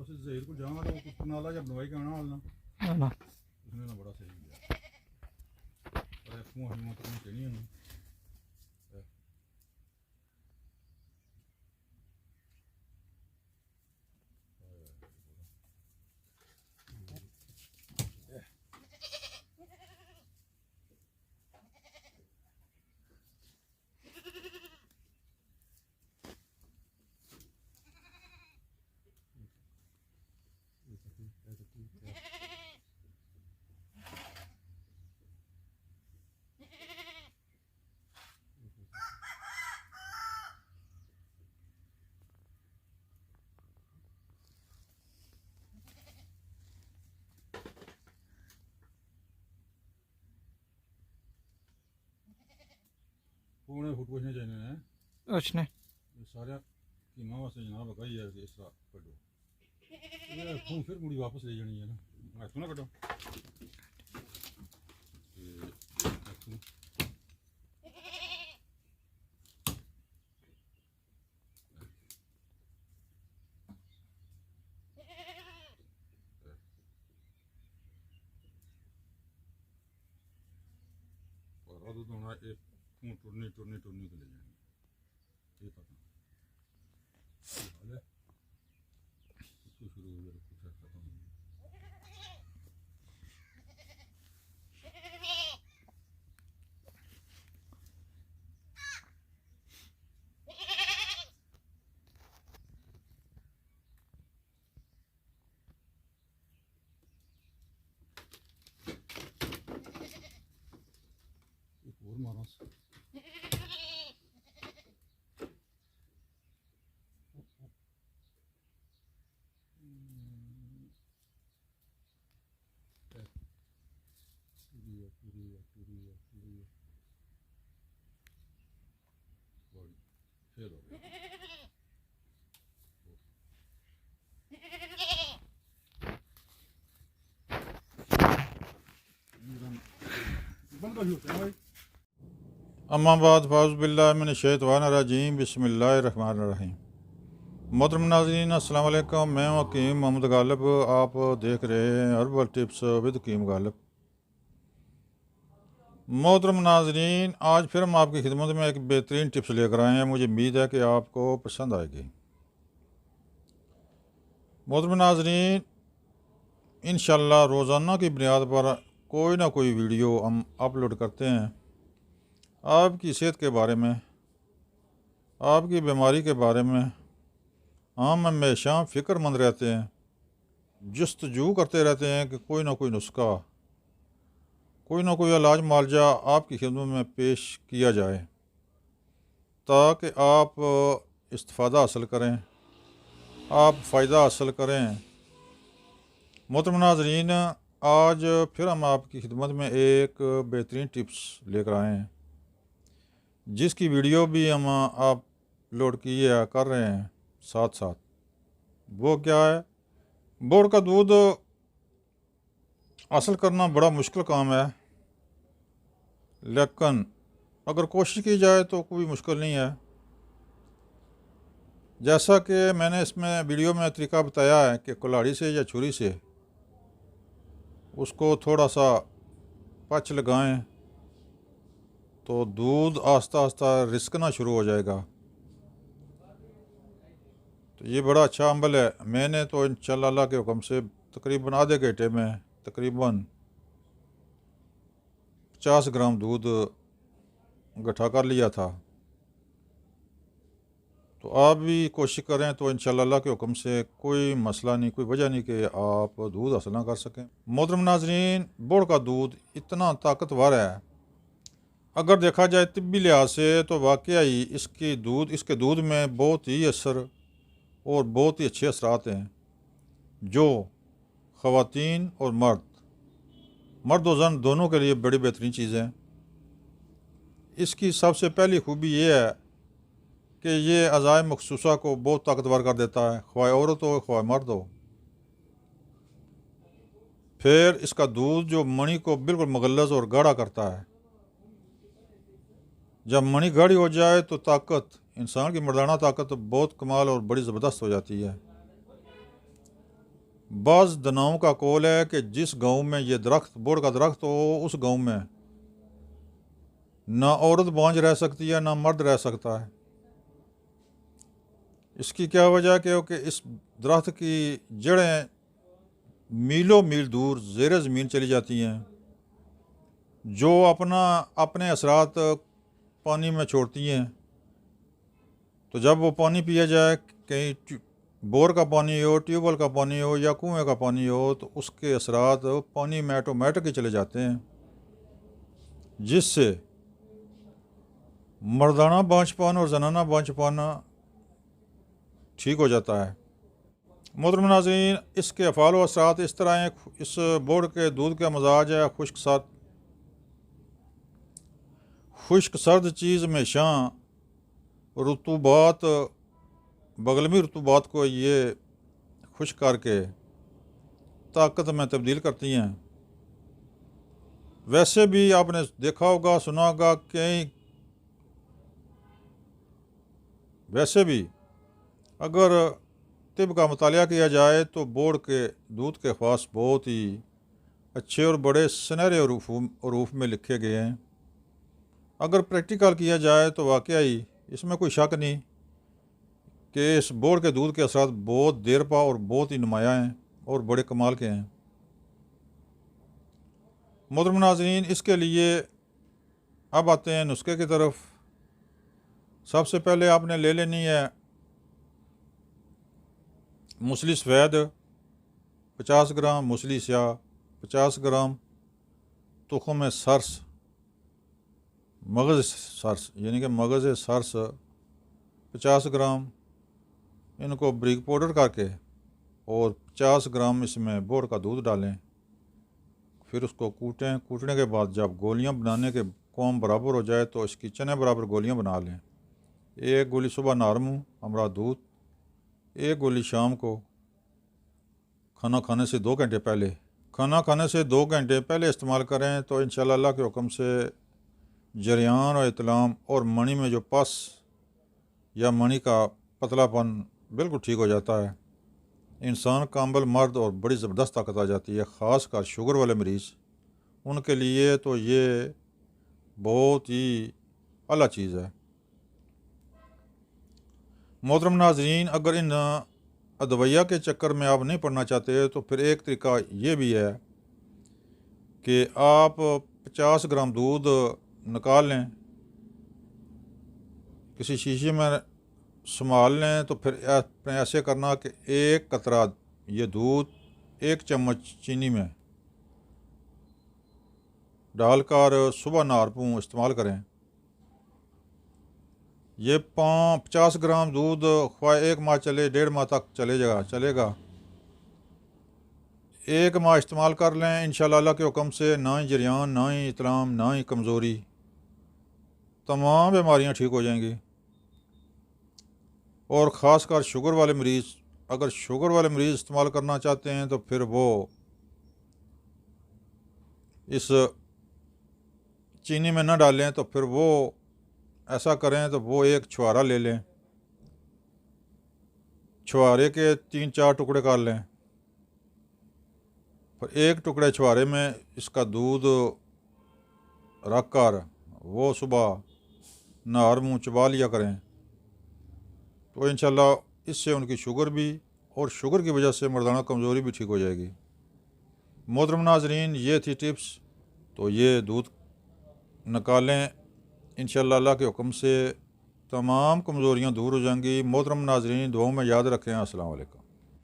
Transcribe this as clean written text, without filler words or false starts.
बस जहीर को जाना तो कुछ नाला जब दवाई का आना वाला ना उसने ना बड़ा सही किया अरे फूं हम तो नहीं कहनी है पूरे फुट कुछ नहीं चाहिए है उसने ये सारे कीमा वास्ते जनाब लगाई है इस तरह कटो ये फूं फिर मुड़ी वापस ले जानी है ना मैं तो ना कटो और तो ना एक फूं टुरनी टुरनी टुरनी को ले जाएंगे ये पता हाल है इसको शुरू हो गया कुछ खत्म हो गया एक और मारा फेल हो गया बंद कर लो भाई अम्माबाद फ़ाउज़ुबिल्लाहिमिनश्शैतानिर्रजीम बिस्मिल्लाहिर्रहमानिर्रहीम मोहतरम नाज़रीन अस्सलाम वालेकुम। मैं हकीम मोहम्मद गालिब, आप देख रहे हैं हर्बल टिप्स विद हकीम गालिब। मोहतरम नाज़रीन, आज फिर हम आपकी खिदमत में एक बेहतरीन टिप्स लेकर आए हैं। मुझे उम्मीद है कि आपको पसंद आएगी। मोहतरम नाज़रीन, इंशाअल्लाह रोज़ाना की बुनियाद पर कोई ना कोई वीडियो हम अपलोड करते हैं आपकी सेहत के बारे में, आपकी बीमारी के बारे में। हम हमेशा फ़िक्रमंद रहते हैं, जस्तजू करते रहते हैं कि कोई ना कोई नुस्खा, कोई ना कोई इलाज मालजा आपकी खिदमत में पेश किया जाए ताकि आप इस्तिफ़ादा हासिल करें, आप फ़ायदा हासिल करें। मोहतरम नाज़रीन, आज फिर हम आपकी खिदमत में एक बेहतरीन टिप्स लेकर आए हैं जिसकी वीडियो भी हम अपलोड किए कर रहे हैं साथ साथ। वो क्या है? बोर्ड का दूध हासिल करना बड़ा मुश्किल काम है, लेकिन अगर कोशिश की जाए तो कोई मुश्किल नहीं है। जैसा कि मैंने इसमें वीडियो में तरीका बताया है कि कुल्हाड़ी से या छुरी से उसको थोड़ा सा पच लगाएं तो दूध आस्ता आस्ता रिसकना शुरू हो जाएगा। तो ये बड़ा अच्छा अमल है। मैंने तो इंशाअल्लाह अल्लाह के हुक्म से तकरीबन आधे घंटे में तकरीबन 50 ग्राम दूध इकट्ठा कर लिया था। तो आप भी कोशिश करें तो इंशाअल्लाह अल्लाह के हुक्म से कोई मसला नहीं, कोई वजह नहीं कि आप दूध हासिल ना कर सकें। मोहतरम नाज़रीन, बोड़ का दूध इतना ताकतवर है, अगर देखा जाए तिब्बी लिहाज से तो वाकई ही इसके दूध में बहुत ही असर और बहुत ही अच्छे असरात हैं जो ख़वातीन और मर्द और जन दोनों के लिए बड़ी बेहतरीन चीज़ है। इसकी सबसे पहली खूबी ये है कि ये अज़ाए मखसूसा को बहुत ताकतवर कर देता है, ख्वाह औरत हो ख्वाह मर्द हो। फिर इसका दूध जो मणि को बिल्कुल मुगल्लज़ और गाढ़ा करता है। जब मणि गाढ़ी हो जाए तो ताकत, इंसान की मर्दाना ताकत बहुत कमाल और बड़ी ज़बरदस्त हो जाती है। बाज़ दनाओं का कौल है कि जिस गांव में ये दरख्त बोड़ का दरख्त हो उस गांव में ना औरत बांझ रह सकती है ना मर्द रह सकता है। इसकी क्या वजह कि इस दरख्त की जड़ें मीलों मील दूर ज़ेर ज़मीन चली जाती हैं, जो अपने असरात पानी में छोड़ती हैं। तो जब वो पानी पिया जाए, कहीं बोर का पानी हो, ट्यूबवेल का पानी हो या कुएं का पानी हो, तो उसके असरात पानी में ऑटोमेटिक ही चले जाते हैं, जिससे मर्दाना बांझपन और जनाना बांझपन ठीक हो जाता है। मोहतरम नाज़रीन, इसके अफ़ाल व असरात इस तरह हैं। इस बोर्ड के दूध का मजाज है खुश्क सर्द चीज़ में शां रतूबात बगलमी रतूबात को ये खुश करके ताकत में तब्दील करती हैं। वैसे भी आपने देखा होगा, सुना होगा, कहीं वैसे भी अगर तिब का मुतालिया किया जाए तो बोर्ड के दूध के ख़ास बहुत ही अच्छे और बड़े सुनहरे हरूफ में लिखे गए हैं। अगर प्रैक्टिकल किया जाए तो वाकई इसमें कोई शक नहीं कि इस बोर्ड के दूध के असरात बहुत देर पा और बहुत ही नुमाया हैं और बड़े कमाल के हैं। मोहतरम नाज़रीन, इसके लिए अब आते हैं नुस्खे की तरफ। सबसे पहले आपने ले लेनी है मूसली सफ़ेद 50 ग्राम, मूसली स्याह 50 ग्राम, तुख़्म सरस मगज़ सरस यानी कि मगज़ सरस 50 ग्राम, इनको ब्रीक पाउडर करके और 50 ग्राम इसमें बोर का दूध डालें। फिर उसको कूटें। कूटने के बाद जब गोलियां बनाने के कौम बराबर हो जाए तो इसकी चने बराबर गोलियां बना लें। एक गोली सुबह नारमू हमरा दूध, एक गोली शाम को खाना खाने से 2 घंटे पहले। खाना खाने से 2 घंटे पहले इस्तेमाल करें तो इंशाअल्लाह अल्लाह के हुक्म से जरियान और इतलाम और मणि में जो पस या मणि का पतलापन बिल्कुल ठीक हो जाता है। इंसान काम्बल मर्द और बड़ी ज़बरदस्त ताकत आ जाती है। ख़ास कर शुगर वाले मरीज़, उनके लिए तो ये बहुत ही आला चीज़ है। मोहतरम नाज़रीन, अगर इन अदविया के चक्कर में आप नहीं पड़ना चाहते तो फिर एक तरीका ये भी है कि आप 50 ग्राम दूध निकाल लें, किसी शीशे में संभाल लें। तो फिर ऐसे करना कि एक कतरा ये दूध 1 चम्मच चीनी में डालकर सुबह नारपू इस्तेमाल करें। ये 50 ग्राम दूध ख्वाह 1 माह चले, 1.5 माह तक चलेगा। 1 माह इस्तेमाल कर लें इंशाअल्लाह अल्लाह के हुक्म से। ना ही जरियान, ना ही इतलाम, ना ही कमज़ोरी, तमाम बीमारियां ठीक हो जाएंगी। और ख़ास कर शुगर वाले मरीज़, अगर शुगर वाले मरीज़ इस्तेमाल करना चाहते हैं तो फिर वो इस चीनी में न डालें, तो फिर वो ऐसा करें तो वो एक छुहारा ले लें, छुहारे के 3-4 टुकड़े कर लें। फिर एक टुकड़े छुहारे में इसका दूध रख कर वो सुबह नहर मुँह चबा लिया करें। तो इंशाअल्लाह इससे उनकी शुगर भी और शुगर की वजह से मर्दाना कमज़ोरी भी ठीक हो जाएगी। मोहतरम नाज़रीन, ये थी टिप्स। तो ये दूध निकालें, इंशाअल्लाह अल्लाह के हुक्म से तमाम कमज़ोरियाँ दूर हो जाएंगी। मोहतरम नाज़रीन, दुआओं में याद रखें। अस्सलाम वालेकुम।